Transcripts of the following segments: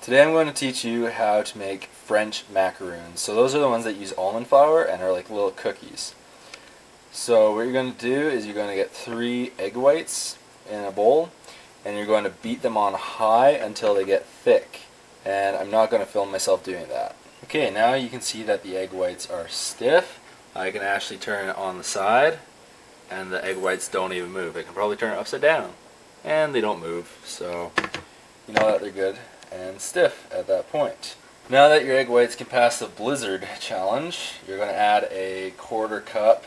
Today I'm going to teach you how to make French macaroons. So those are the ones that use almond flour and are like little cookies. So what you're going to do is you're going to get 3 egg whites in a bowl and you're going to beat them on high until they get thick. And I'm not going to film myself doing that. Okay, now you can see that the egg whites are stiff. I can actually turn it on the side and the egg whites don't even move. I can probably turn it upside down and they don't move. So you know that they're good and stiff at that point. Now that your egg whites can pass the blizzard challenge, you're going to add a 1/4 cup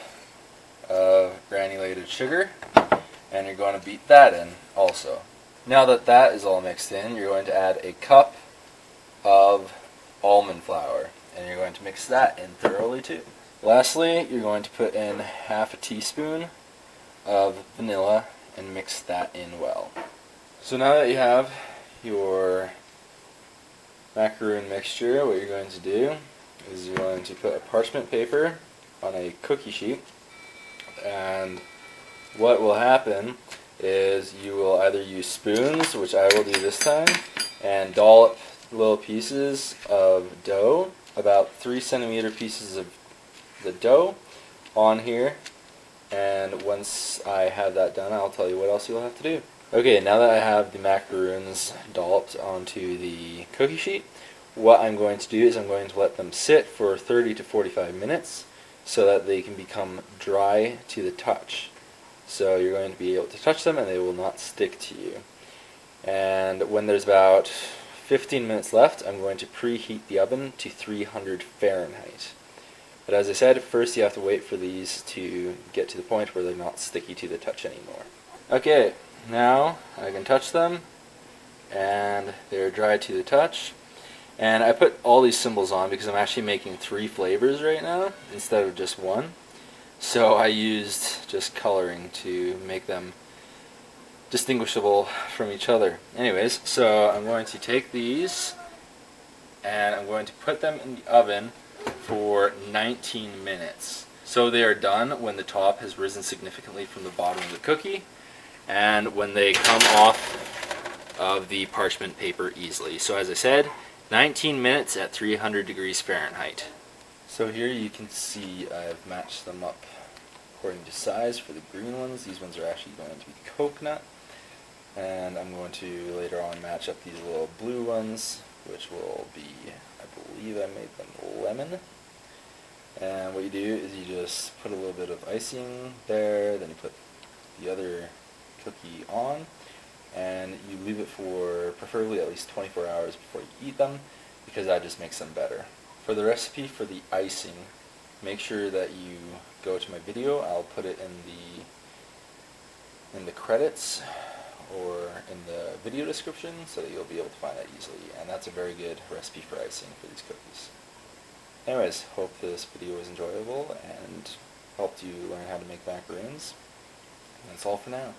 of granulated sugar and you're going to beat that in also. Now that that is all mixed in, you're going to add a cup of almond flour and you're going to mix that in thoroughly too. Lastly, you're going to put in 1/2 teaspoon of vanilla and mix that in well. So now that you have your macaroon mixture, what you're going to do is you're going to put a parchment paper on a cookie sheet, and what will happen is you will either use spoons, which I will do this time, and dollop little pieces of dough, about 3 cm pieces of the dough on here, and once I have that done I'll tell you what else you'll have to do. Okay, now that I have the macaroons dolloped onto the cookie sheet, what I'm going to do is I'm going to let them sit for 30 to 45 minutes so that they can become dry to the touch. So you're going to be able to touch them and they will not stick to you. And when there's about 15 minutes left, I'm going to preheat the oven to 300 Fahrenheit. But as I said, first you have to wait for these to get to the point where they're not sticky to the touch anymore. Okay. Now I can touch them and they're dry to the touch, and I put all these symbols on because I'm actually making 3 flavors right now instead of just one, so I used just coloring to make them distinguishable from each other. Anyways, so I'm going to take these and I'm going to put them in the oven for 19 minutes. So they are done when the top has risen significantly from the bottom of the cookie and when they come off of the parchment paper easily. So as I said, 19 minutes at 300 degrees Fahrenheit. So here you can see I've matched them up according to size for the green ones. These ones are actually going to be coconut. And I'm going to later on match up these little blue ones, which will be, I believe I made them lemon. And what you do is you just put a little bit of icing there, then you put the other cookie on, and you leave it for preferably at least 24 hours before you eat them, because that just makes them better. For the recipe for the icing, make sure that you go to my video. I'll put it in the credits or in the video description so that you'll be able to find that easily, and that's a very good recipe for icing for these cookies. Anyways, hope this video was enjoyable and helped you learn how to make macaroons. That's all for now.